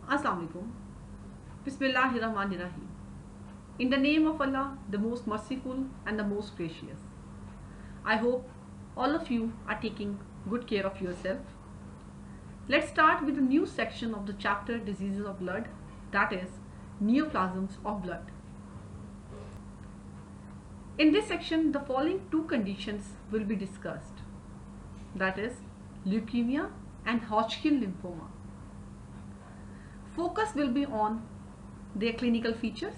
Assalamu alaikum. Bismillahirrahmanirrahim. In the name of Allah, the most merciful and the most gracious. I hope all of you are taking good care of yourself. Let's start with a new section of the chapter Diseases of Blood, that is Neoplasms of Blood. In this section, the following two conditions will be discussed, that is leukemia and Hodgkin lymphoma. Focus will be on their clinical features,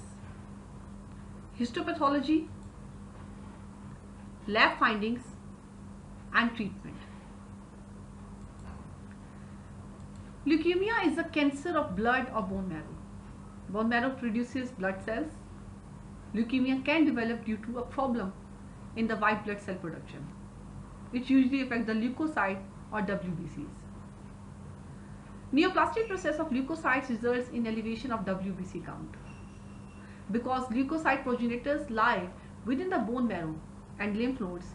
histopathology, lab findings, and treatment. Leukemia is a cancer of blood or bone marrow. Bone marrow produces blood cells. Leukemia can develop due to a problem in the white blood cell production, which usually affects the leukocyte or WBCs. Neoplastic process of leukocytes results in elevation of WBC count. Because leukocyte progenitors lie within the bone marrow and lymph nodes,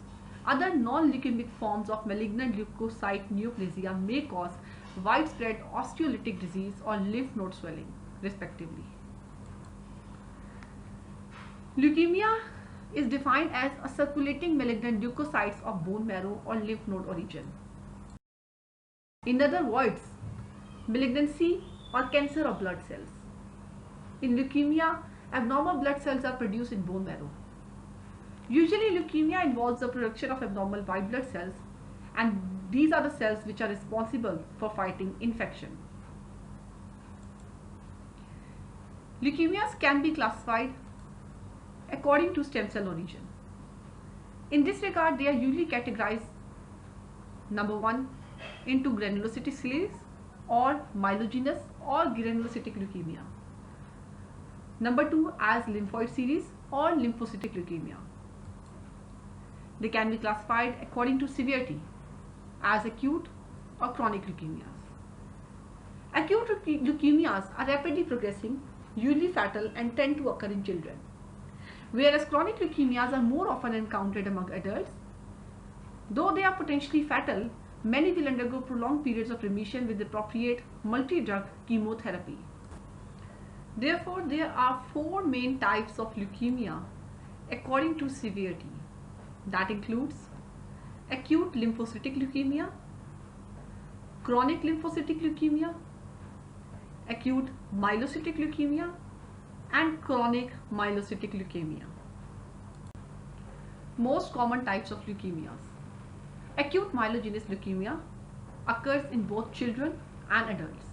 other non-leukemic forms of malignant leukocyte neoplasia may cause widespread osteolytic disease or lymph node swelling, respectively. Leukemia is defined as a circulating malignant leukocytes of bone marrow or lymph node origin. In other words, malignancy or cancer of blood cells. In leukemia, abnormal blood cells are produced in bone marrow. Usually leukemia involves the production of abnormal white blood cells, and these are the cells which are responsible for fighting infection. Leukemias can be classified according to stem cell origin. In this regard, they are usually categorized number 1 into granulocytic series or myelogenous or granulocytic leukemia. Number 2 as lymphoid series or lymphocytic leukemia. They can be classified according to severity as acute or chronic leukemias. Acute leukemias are rapidly progressing, usually fatal, and tend to occur in children. Whereas chronic leukemias are more often encountered among adults. Though they are potentially fatal, many will undergo prolonged periods of remission with appropriate multi-drug chemotherapy. Therefore, there are 4 main types of leukemia according to severity. That includes acute lymphocytic leukemia, chronic lymphocytic leukemia, acute myelocytic leukemia, and chronic myelocytic leukemia. Most common types of leukemias. Acute myelogenous leukemia occurs in both children and adults.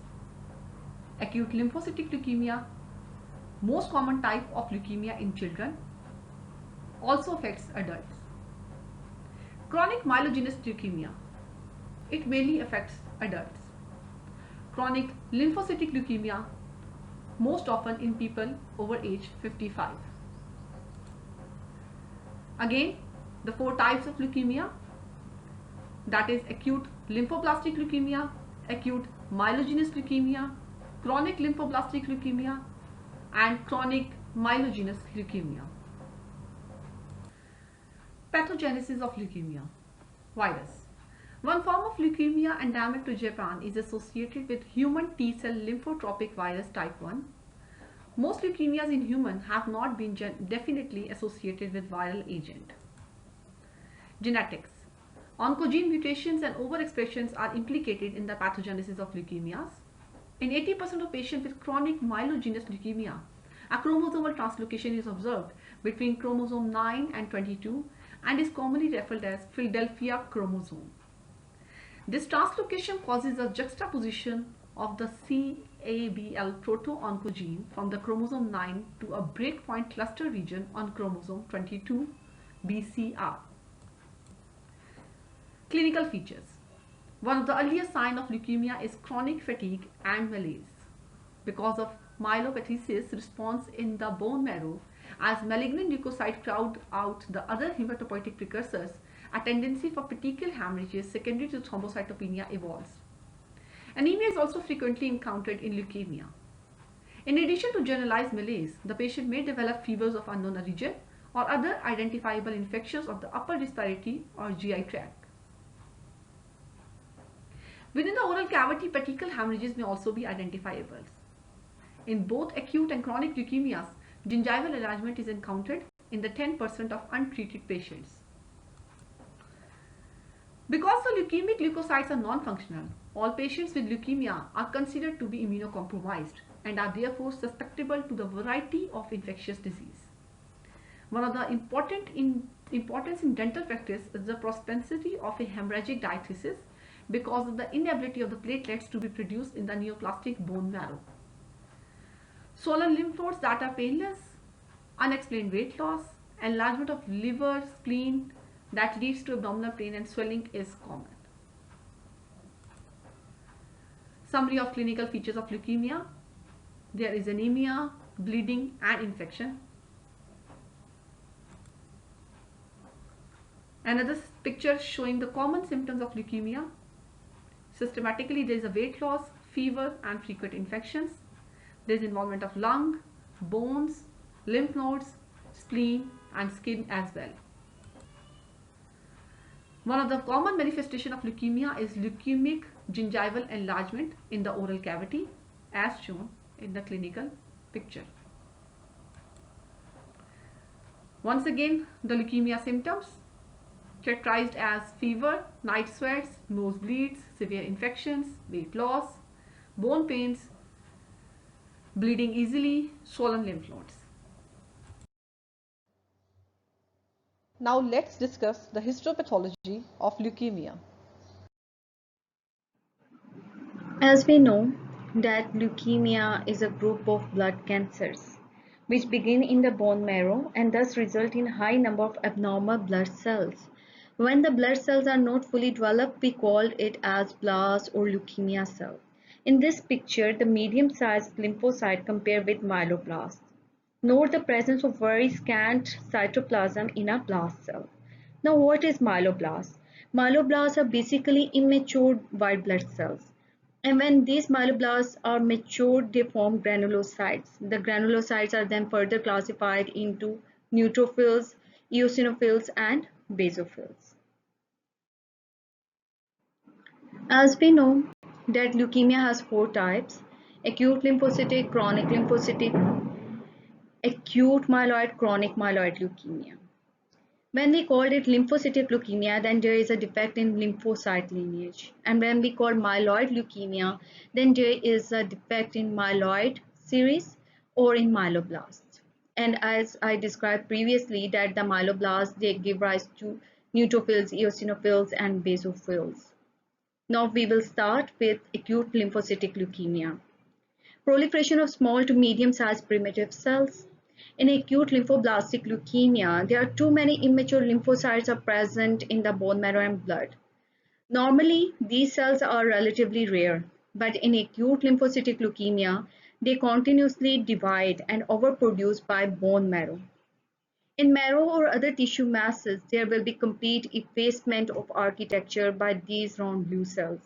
Acute lymphocytic leukemia, most common type of leukemia in children, also affects adults. Chronic myelogenous leukemia, it mainly affects adults. Chronic lymphocytic leukemia, most often in people over age 55. Again, the 4 types of leukemia, that is acute lymphoblastic leukemia, acute myelogenous leukemia, chronic lymphoblastic leukemia, and chronic myelogenous leukemia. Pathogenesis of leukemia. Virus. One form of leukemia endemic to Japan is associated with human T-cell lymphotropic virus type 1. Most leukemias in humans have not been definitely associated with viral agent. Genetics. Oncogene mutations and overexpressions are implicated in the pathogenesis of leukemias. In 80% of patients with chronic myelogenous leukemia, a chromosomal translocation is observed between chromosome 9 and 22 and is commonly referred as Philadelphia chromosome. This translocation causes a juxtaposition of the CABL proto-oncogene from the chromosome 9 to a breakpoint cluster region on chromosome 22 BCR. Clinical features. One of the earliest signs of leukemia is chronic fatigue and malaise. Because of myelopathesis response in the bone marrow, as malignant leukocytes crowd out the other hematopoietic precursors, a tendency for petechial hemorrhages secondary to thrombocytopenia evolves. Anemia is also frequently encountered in leukemia. In addition to generalized malaise, the patient may develop fevers of unknown origin or other identifiable infections of the upper respiratory or GI tract. Within the oral cavity, petechial hemorrhages may also be identifiable. In both acute and chronic leukemias, gingival enlargement is encountered in the 10% of untreated patients. Because the leukemic leukocytes are non-functional, all patients with leukemia are considered to be immunocompromised and are therefore susceptible to the variety of infectious disease. One of the importance in dental practice is the propensity of a hemorrhagic diathesis because of the inability of the platelets to be produced in the neoplastic bone marrow. Swollen lymph nodes that are painless, unexplained weight loss, enlargement of liver, spleen that leads to abdominal pain and swelling is common. Summary of clinical features of leukemia. There is anemia, bleeding and infection. Another picture showing the common symptoms of leukemia. Systematically, there is a weight loss, fever and frequent infections. There is involvement of lung, bones, lymph nodes, spleen and skin as well. One of the common manifestations of leukemia is leukemic gingival enlargement in the oral cavity as shown in the clinical picture. Once again, the leukemia symptoms characterized as fever, night sweats, nosebleeds, severe infections, weight loss, bone pains, bleeding easily, swollen lymph nodes. Now let's discuss the histopathology of leukemia. As we know that leukemia is a group of blood cancers which begin in the bone marrow and thus result in high number of abnormal blood cells. When the blood cells are not fully developed, we call it as blast or leukemia cell. In this picture, the medium-sized lymphocyte compared with myeloblast. Note the presence of very scant cytoplasm in a blast cell. Now what is myeloblast? Myeloblasts are basically immature white blood cells. And when these myeloblasts are matured, they form granulocytes. The granulocytes are then further classified into neutrophils, eosinophils, and basophils. As we know that leukemia has four types: acute lymphocytic, chronic lymphocytic, acute myeloid, chronic myeloid leukemia. When we called it lymphocytic leukemia, then there is a defect in lymphocyte lineage. And when we call myeloid leukemia, then there is a defect in myeloid series or in myeloblasts. And as I described previously, that the myeloblasts, they give rise to neutrophils, eosinophils, and basophils. Now we will start with acute lymphocytic leukemia. Proliferation of small to medium-sized primitive cells. In acute lymphoblastic leukemia, there are too many immature lymphocytes are present in the bone marrow and blood. Normally, these cells are relatively rare, but in acute lymphocytic leukemia, they continuously divide and overproduce by bone marrow. In marrow or other tissue masses, there will be complete effacement of architecture by these round blue cells.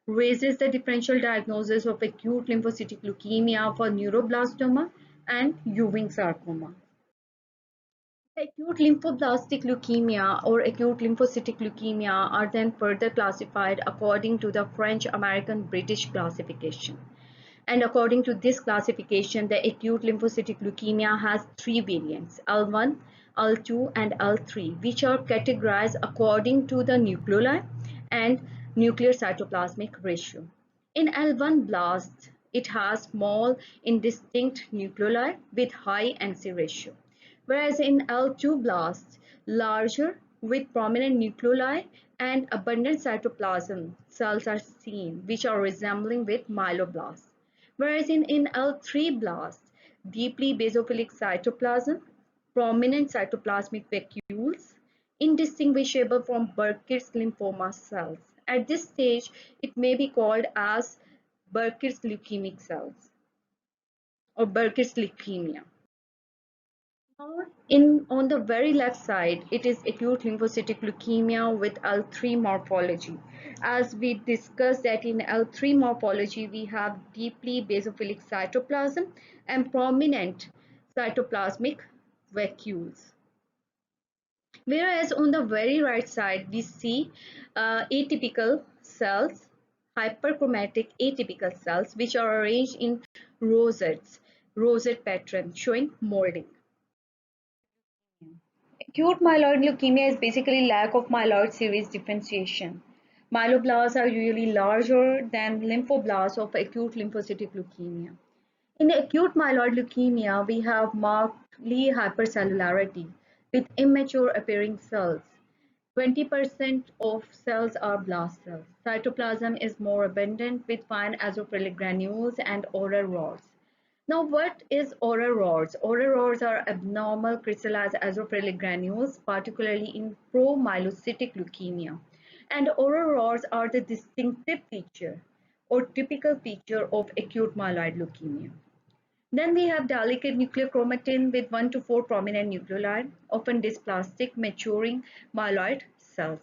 Raises the differential diagnosis of acute lymphocytic leukemia for neuroblastoma and Ewing sarcoma. Acute lymphoblastic leukemia or acute lymphocytic leukemia are then further classified according to the French-American-British classification. And according to this classification, the acute lymphocytic leukemia has three variants: L1, L2, and L3, which are categorized according to the nucleoli and nuclear cytoplasmic ratio. In L1 blast, it has small indistinct nucleoli with high NC ratio, whereas in L2 blasts, larger with prominent nucleoli and abundant cytoplasm cells are seen, which are resembling with myeloblasts. Whereas in L3 blast, deeply basophilic cytoplasm, prominent cytoplasmic vacuoles, indistinguishable from Burkitt's lymphoma cells. At this stage, it may be called as Burkitt's leukemic cells or Burkitt's leukemia. On the very left side, it is acute lymphocytic leukemia with L3 morphology. As we discussed that in L3 morphology, we have deeply basophilic cytoplasm and prominent cytoplasmic vacuoles. Whereas on the very right side, we see atypical cells, hyperchromatic atypical cells which are arranged in rosette pattern showing molding. Acute myeloid leukemia is basically lack of myeloid series differentiation. Myeloblasts are usually larger than lymphoblasts of acute lymphocytic leukemia. In acute myeloid leukemia, we have markedly hypercellularity with immature appearing cells. 20% of cells are blast cells. Cytoplasm is more abundant with fine eosinophilic granules and oral rods. Now, what is oral rods? Oral rods are abnormal crystallized eosinophilic granules, particularly in promyelocytic leukemia. And oral rods are the distinctive feature or typical feature of acute myeloid leukemia. Then we have delicate nuclear chromatin with 1 to 4 prominent nucleoli, often dysplastic, maturing myeloid cells.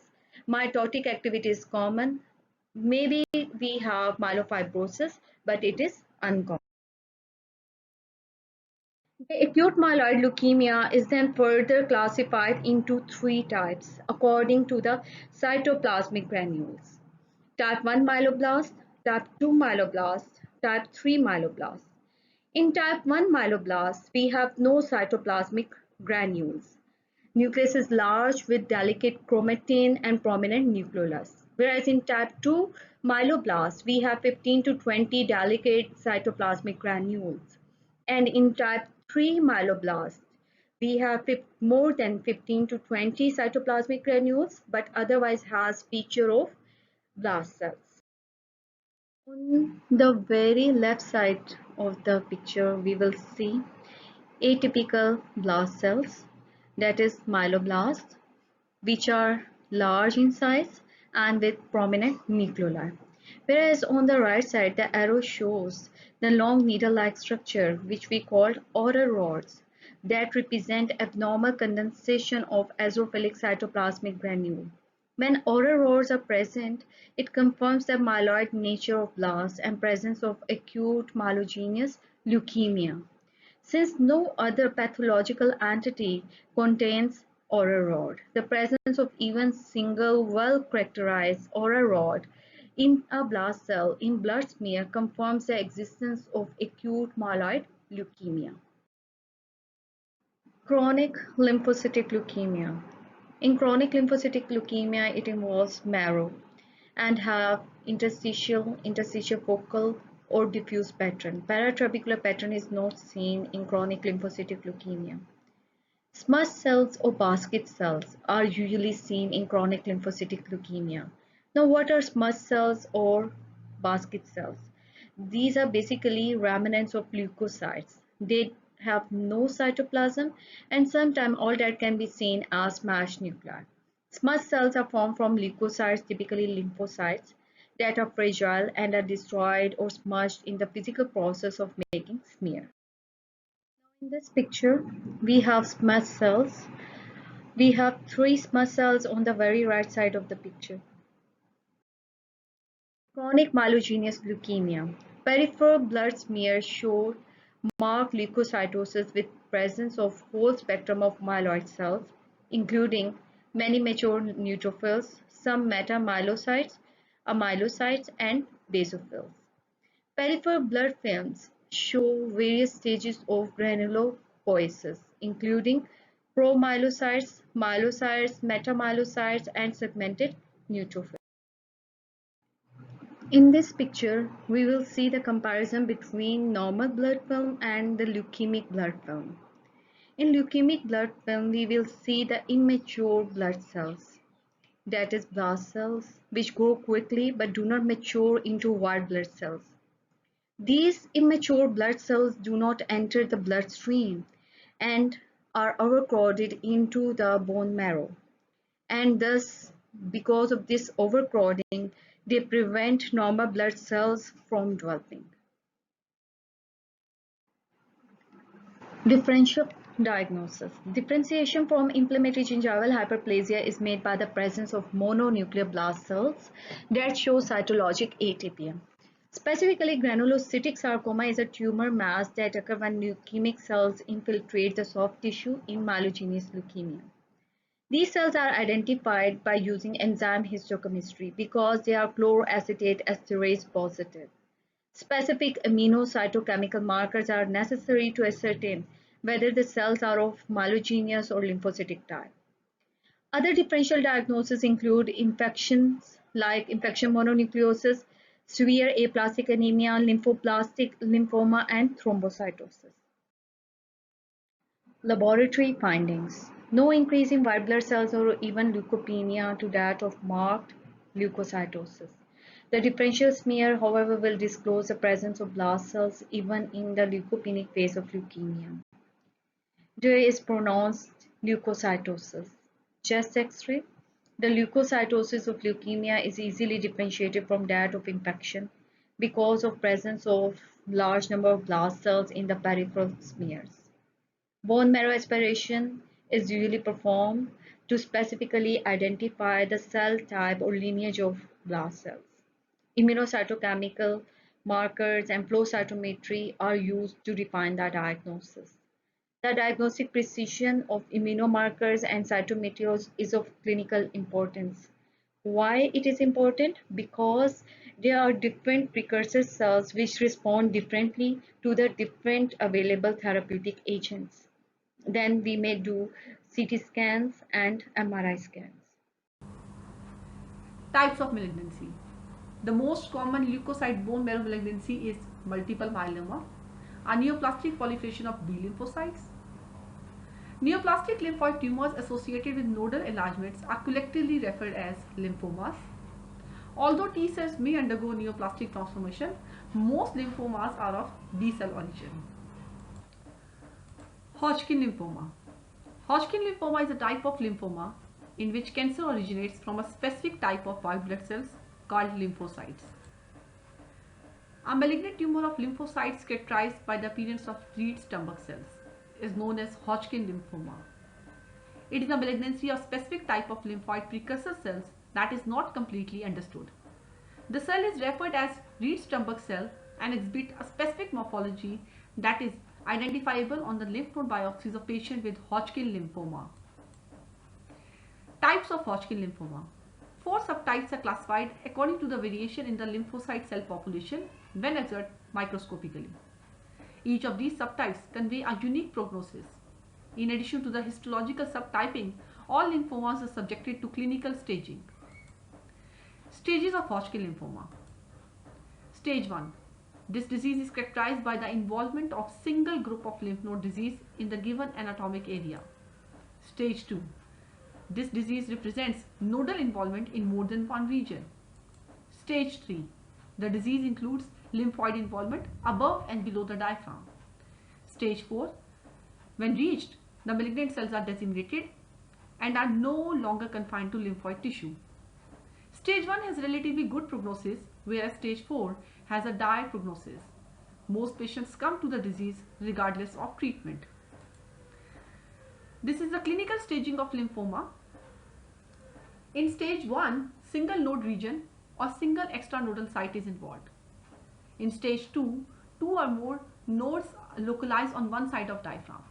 Mitotic activity is common. Maybe we have myelofibrosis, but it is uncommon. The acute myeloid leukemia is then further classified into three types according to the cytoplasmic granules. Type 1 myeloblast, type 2 myeloblast, type 3 myeloblast. In type 1 myeloblast, we have no cytoplasmic granules. Nucleus is large with delicate chromatin and prominent nucleolus. Whereas in type 2 myeloblast, we have 15 to 20 delicate cytoplasmic granules. And in type 3 myeloblast, we have more than 15 to 20 cytoplasmic granules, but otherwise has feature of blast cells. On the very left side of the picture, we will see atypical blast cells, that is myeloblasts, which are large in size and with prominent nucleoli. Whereas on the right side, the arrow shows the long needle-like structure, which we call oral rods, that represent abnormal condensation of eosinophilic cytoplasmic granule. When oral rods are present, it confirms the myeloid nature of blast and presence of acute myelogenous leukemia. Since no other pathological entity contains oral rod, the presence of even single well-characterized oral rod in a blast cell in blood smear confirms the existence of acute myeloid leukemia. Chronic lymphocytic leukemia. In chronic lymphocytic leukemia, it involves marrow and have interstitial or diffuse pattern. Paratrabecular pattern is not seen in chronic lymphocytic leukemia. Smudge cells or basket cells are usually seen in chronic lymphocytic leukemia. Now, what are smudge cells or basket cells? These are basically remnants of leukocytes. They have no cytoplasm, and sometimes all that can be seen as smashed nuclei. Smudge cells are formed from leukocytes, typically lymphocytes, that are fragile and are destroyed or smudged in the physical process of making smear. In this picture, we have smudge cells. We have three smudge cells on the very right side of the picture. Chronic myelogenous leukemia. Peripheral blood smears show marked leukocytosis with presence of whole spectrum of myeloid cells, including many mature neutrophils, some metamyelocytes, amyelocytes, and basophils. Peripheral blood films show various stages of granulopoiesis, including promyelocytes, myelocytes, metamyelocytes, and segmented neutrophils. In this picture, we will see the comparison between normal blood film and the leukemic blood film. In leukemic blood film, we will see the immature blood cells, that is blast cells, which grow quickly but do not mature into white blood cells. These immature blood cells do not enter the bloodstream and are overcrowded into the bone marrow. And thus, because of this overcrowding, they prevent normal blood cells from developing. Differential diagnosis. Differentiation from inflammatory gingival hyperplasia is made by the presence of mononuclear blast cells that show cytologic atypia. Specifically, granulocytic sarcoma is a tumor mass that occurs when leukemic cells infiltrate the soft tissue in myelogenous leukemia. These cells are identified by using enzyme histochemistry because they are chloroacetate esterase positive. Specific immunocytochemical markers are necessary to ascertain whether the cells are of myelogenous or lymphocytic type. Other differential diagnoses include infections like infection mononucleosis, severe aplastic anemia, lymphoblastic lymphoma, and thrombocytosis. Laboratory findings. No increase in white blood cells or even leukopenia to that of marked leukocytosis. The differential smear, however, will disclose the presence of blast cells even in the leukopenic phase of leukemia. There is pronounced leukocytosis. Chest X-ray. The leukocytosis of leukemia is easily differentiated from that of infection because of presence of large number of blast cells in the peripheral smears. Bone marrow aspiration is usually performed to specifically identify the cell type or lineage of blast cells. Immunocytochemical markers and flow cytometry are used to define the diagnosis. The diagnostic precision of immunomarkers and cytometers is of clinical importance. Why it is important? Because there are different precursor cells which respond differently to the different available therapeutic agents. Then we may do CT scans and MRI scans. Types of malignancy. The most common leukocyte bone marrow malignancy is multiple myeloma, a neoplastic proliferation of B lymphocytes. Neoplastic lymphoid tumors associated with nodal enlargements are collectively referred as lymphomas. Although T cells may undergo neoplastic transformation, most lymphomas are of B cell origin. Hodgkin lymphoma. Hodgkin lymphoma is a type of lymphoma in which cancer originates from a specific type of white blood cells called lymphocytes. A malignant tumor of lymphocytes characterized by the appearance of Reed-Sternberg cells is known as Hodgkin lymphoma. It is a malignancy of specific type of lymphoid precursor cells that is not completely understood. The cell is referred as Reed-Sternberg cell and exhibit a specific morphology that is identifiable on the lymph node biopsies of patients with Hodgkin lymphoma. Types of Hodgkin lymphoma. 4 subtypes are classified according to the variation in the lymphocyte cell population when observed microscopically. Each of these subtypes convey a unique prognosis. In addition to the histological subtyping, all lymphomas are subjected to clinical staging. Stages of Hodgkin lymphoma. Stage 1. This disease is characterized by the involvement of single group of lymph node disease in the given anatomic area. Stage 2. This disease represents nodal involvement in more than one region. Stage 3. The disease includes lymphoid involvement above and below the diaphragm. Stage 4. When reached, the malignant cells are disseminated and are no longer confined to lymphoid tissue. Stage 1 has relatively good prognosis, whereas stage 4 has a dire prognosis. Most patients come to the disease regardless of treatment. This is the clinical staging of lymphoma. In stage 1, single node region or single extranodal site is involved. In stage 2, 2 or more nodes localize on one side of diaphragm.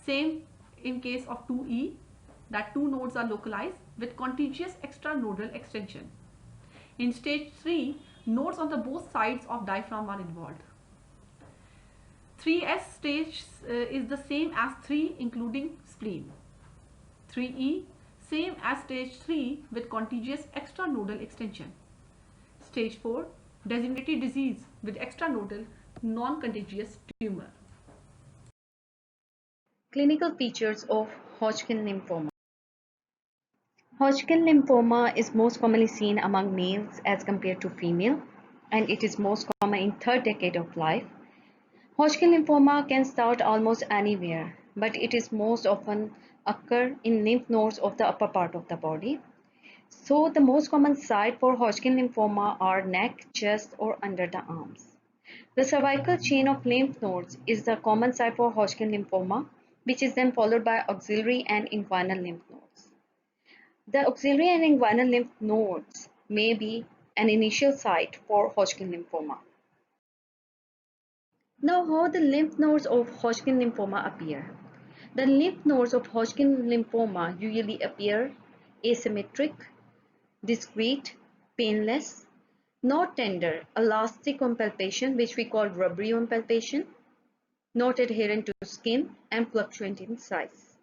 Same in case of 2E, that 2 nodes are localized with contiguous extranodal extension. In stage 3, nodes on the both sides of diaphragm are involved. 3S stage is the same as 3 including spleen. 3E, same as stage 3 with contiguous extranodal extension. Stage 4, designated disease with extranodal non-contagious tumor. Clinical features of Hodgkin lymphoma. Hodgkin lymphoma is most commonly seen among males as compared to female, and it is most common in third decade of life. Hodgkin lymphoma can start almost anywhere, but it is most often occur in lymph nodes of the upper part of the body. So the most common site for Hodgkin lymphoma are neck, chest, or under the arms. The cervical chain of lymph nodes is the common site for Hodgkin lymphoma, which is then followed by axillary and inguinal lymph nodes. The axillary and inguinal lymph nodes may be an initial site for Hodgkin lymphoma. Now, how the lymph nodes of Hodgkin lymphoma appear. The lymph nodes of Hodgkin lymphoma usually appear asymmetric, discrete, painless, not tender, elastic on palpation, which we call rubbery on palpation, not adherent to skin, and fluctuant in size.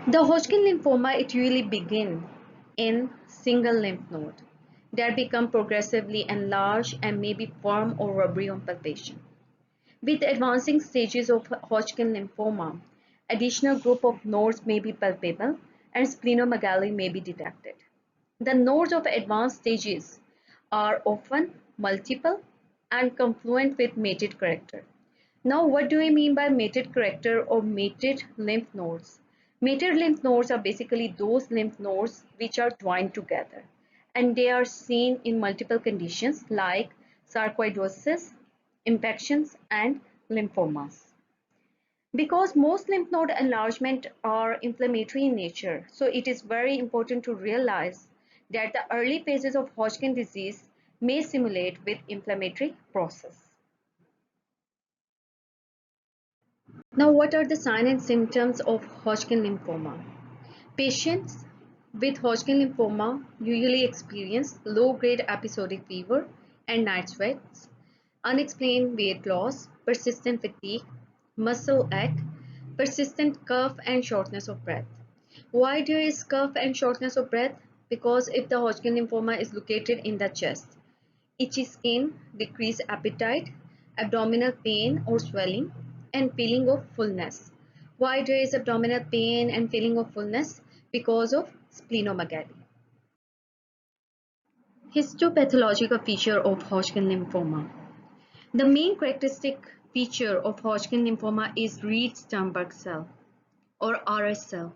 The Hodgkin lymphoma, it usually begins in single lymph node that become progressively enlarged and may be firm or rubbery on palpation. With advancing stages of Hodgkin lymphoma, additional group of nodes may be palpable and splenomegaly may be detected. The nodes of advanced stages are often multiple and confluent with mated character. Now, what do I mean by mated character or mated lymph nodes? Mated lymph nodes are basically those lymph nodes which are joined together, and they are seen in multiple conditions like sarcoidosis, infections, and lymphomas. Because most lymph node enlargement are inflammatory in nature, so it is very important to realize that the early phases of Hodgkin disease may simulate with inflammatory process. Now, what are the signs and symptoms of Hodgkin lymphoma? Patients with Hodgkin lymphoma usually experience low-grade episodic fever and night sweats, unexplained weight loss, persistent fatigue, muscle ache, persistent cough and shortness of breath. Why there is cough and shortness of breath? Because if the Hodgkin lymphoma is located in the chest, itchy skin, decreased appetite, abdominal pain or swelling, and feeling of fullness. Why there is abdominal pain and feeling of fullness? Because of splenomegaly. Histopathological feature of Hodgkin lymphoma. The main characteristic feature of Hodgkin lymphoma is Reed-Sternberg cell or RS cell.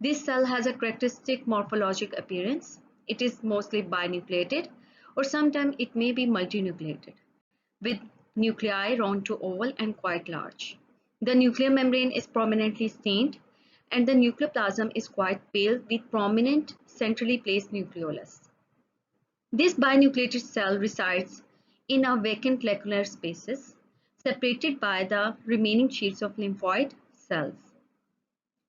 This cell has a characteristic morphologic appearance. It is mostly binucleated, or sometimes it may be multinucleated, with nuclei round to oval and quite large. The nuclear membrane is prominently stained, and the nucleoplasm is quite pale with prominent centrally placed nucleolus. This binucleated cell resides in a vacant lacunar spaces separated by the remaining sheets of lymphoid cells.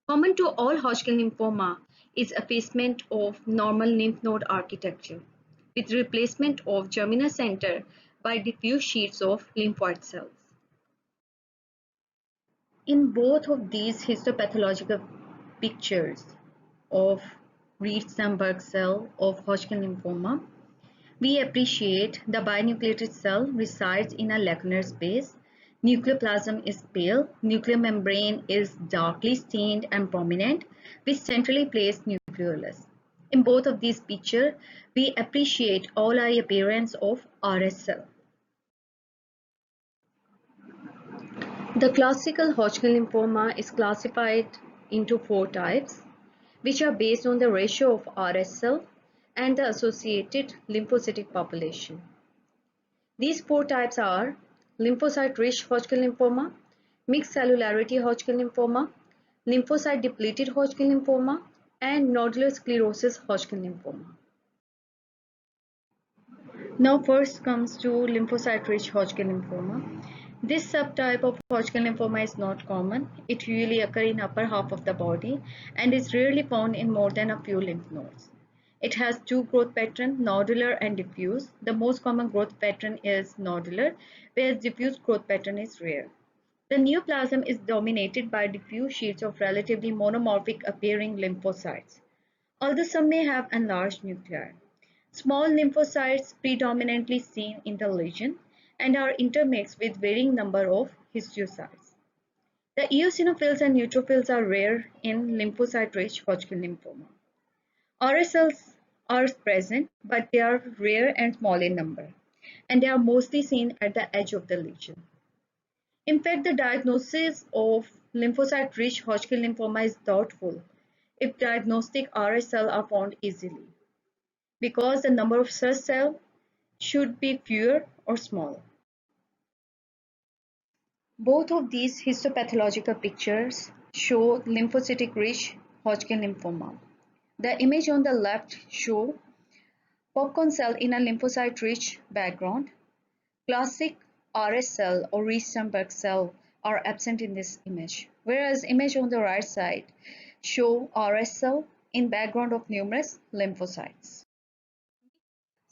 Common to all Hodgkin lymphoma is effacement of normal lymph node architecture with replacement of germinal center by diffuse sheets of lymphoid cells. In both of these histopathological pictures of Reed-Sternberg cell of Hodgkin lymphoma, we appreciate the binucleated cell resides in a lacunar space. Nucleoplasm is pale, nuclear membrane is darkly stained and prominent with centrally placed nucleolus. In both of these pictures, we appreciate all eye appearance of RS cell. The classical Hodgkin lymphoma is classified into 4 types, which are based on the ratio of RS cell and the associated lymphocytic population. These 4 types are lymphocyte-rich Hodgkin lymphoma, mixed cellularity Hodgkin lymphoma, lymphocyte-depleted Hodgkin lymphoma, and nodular sclerosis Hodgkin lymphoma. Now first comes to lymphocyte-rich Hodgkin lymphoma. This subtype of Hodgkin lymphoma is not common. It usually occurs in upper half of the body and is rarely found in more than a few lymph nodes. It has 2 growth patterns, nodular and diffuse. The most common growth pattern is nodular, whereas diffuse growth pattern is rare. The neoplasm is dominated by diffuse sheets of relatively monomorphic appearing lymphocytes, although some may have enlarged nuclei. Small lymphocytes predominantly seen in the lesion and are intermixed with varying number of histiocytes. The eosinophils and neutrophils are rare in lymphocyte-rich Hodgkin lymphoma. RS cells are present, but they are rare and small in number, and they are mostly seen at the edge of the lesion. In fact, the diagnosis of lymphocyte-rich Hodgkin lymphoma is doubtful if diagnostic RS cells are found easily, because the number of such cells should be fewer or small. Both of these histopathological pictures show lymphocytic-rich Hodgkin lymphoma. The image on the left shows popcorn cell in a lymphocyte-rich background. Classic RS cell or Reed-Sternberg cell are absent in this image, whereas image on the right side show RS cell in background of numerous lymphocytes.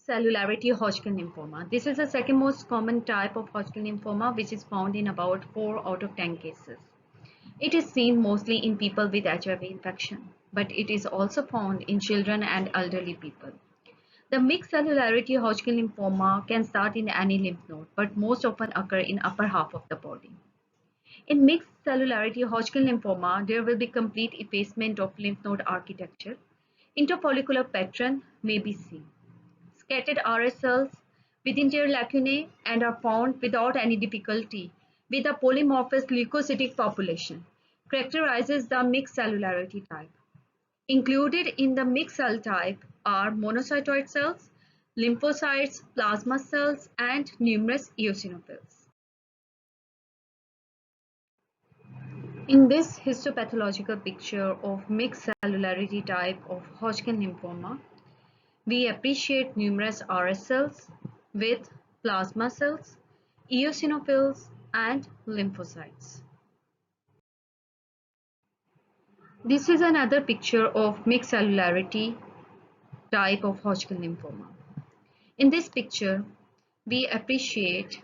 Cellularity Hodgkin lymphoma. This is the second most common type of Hodgkin lymphoma, which is found in about 4 out of 10 cases. It is seen mostly in people with HIV infection, but it is also found in children and elderly people. The mixed cellularity Hodgkin lymphoma can start in any lymph node, but most often occur in upper half of the body. In mixed cellularity Hodgkin lymphoma, there will be complete effacement of lymph node architecture. Interfollicular pattern may be seen. Scattered RS cells within their lacunae and are found without any difficulty with a polymorphous leukocytic population, characterizes the mixed cellularity type. Included in the mixed cell type are monocytoid cells, lymphocytes, plasma cells, and numerous eosinophils. In this histopathological picture of mixed cellularity type of Hodgkin lymphoma, we appreciate numerous RS cells with plasma cells, eosinophils, and lymphocytes. This is another picture of mixed cellularity type of Hodgkin lymphoma. In this picture, we appreciate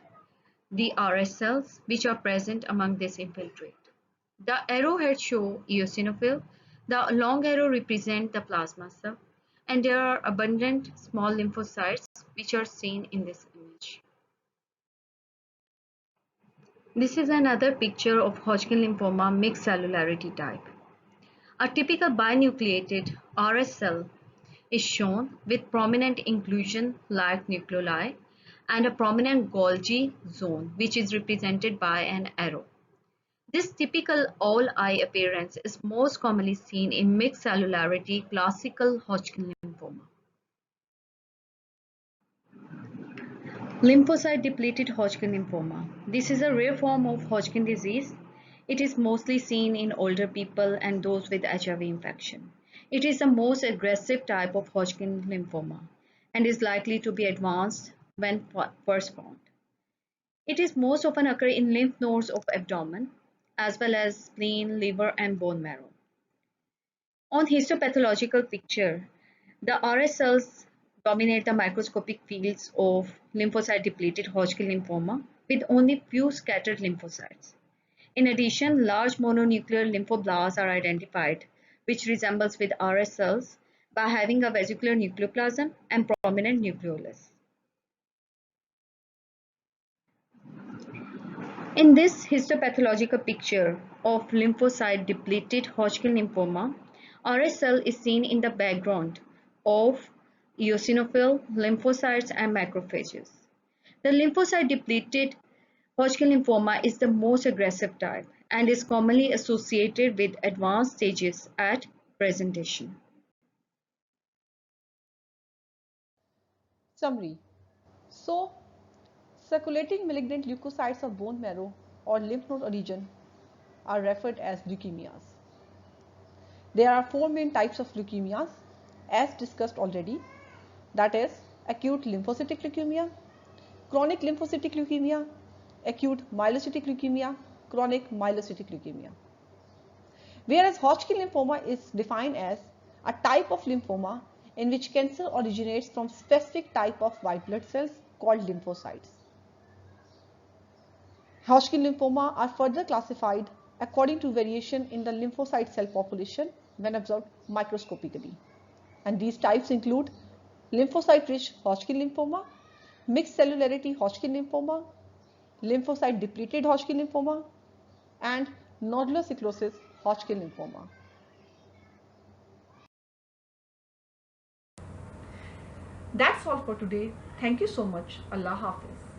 the RS cells which are present among this infiltrate. The arrowhead show eosinophil, the long arrow represent the plasma cell, and there are abundant small lymphocytes which are seen in this image. This is another picture of Hodgkin lymphoma mixed cellularity type. A typical binucleated RS cell is shown with prominent inclusion-like nucleoli and a prominent Golgi zone, which is represented by an arrow. This typical all-eye appearance is most commonly seen in mixed cellularity classical Hodgkin lymphoma. Lymphocyte depleted Hodgkin lymphoma. This is a rare form of Hodgkin disease. It is mostly seen in older people and those with HIV infection. It is the most aggressive type of Hodgkin lymphoma and is likely to be advanced when first found. It is most often occur in lymph nodes of abdomen as well as spleen, liver, and bone marrow. On histopathological picture, the RS cells dominate the microscopic fields of lymphocyte depleted Hodgkin lymphoma with only few scattered lymphocytes. In addition, large mononuclear lymphoblasts are identified, which resembles with RS cells by having a vesicular nucleoplasm and prominent nucleolus. In this histopathological picture of lymphocyte depleted Hodgkin lymphoma, RS cell is seen in the background of eosinophil, lymphocytes, and macrophages. The lymphocyte depleted Hodgkin lymphoma is the most aggressive type and is commonly associated with advanced stages at presentation. Summary. So, circulating malignant leukocytes of bone marrow or lymph node origin are referred as leukemias. There are 4 main types of leukemias as discussed already, that is acute lymphocytic leukemia, chronic lymphocytic leukemia, acute myelocytic leukemia, chronic myelocytic leukemia. Whereas Hodgkin lymphoma is defined as a type of lymphoma in which cancer originates from specific type of white blood cells called lymphocytes. Hodgkin lymphoma are further classified according to variation in the lymphocyte cell population when observed microscopically. And these types include lymphocyte-rich Hodgkin lymphoma, mixed cellularity Hodgkin lymphoma, lymphocyte depleted Hodgkin lymphoma, and nodular sclerosis Hodgkin lymphoma. That's all for today. Thank you so much. Allah Hafiz.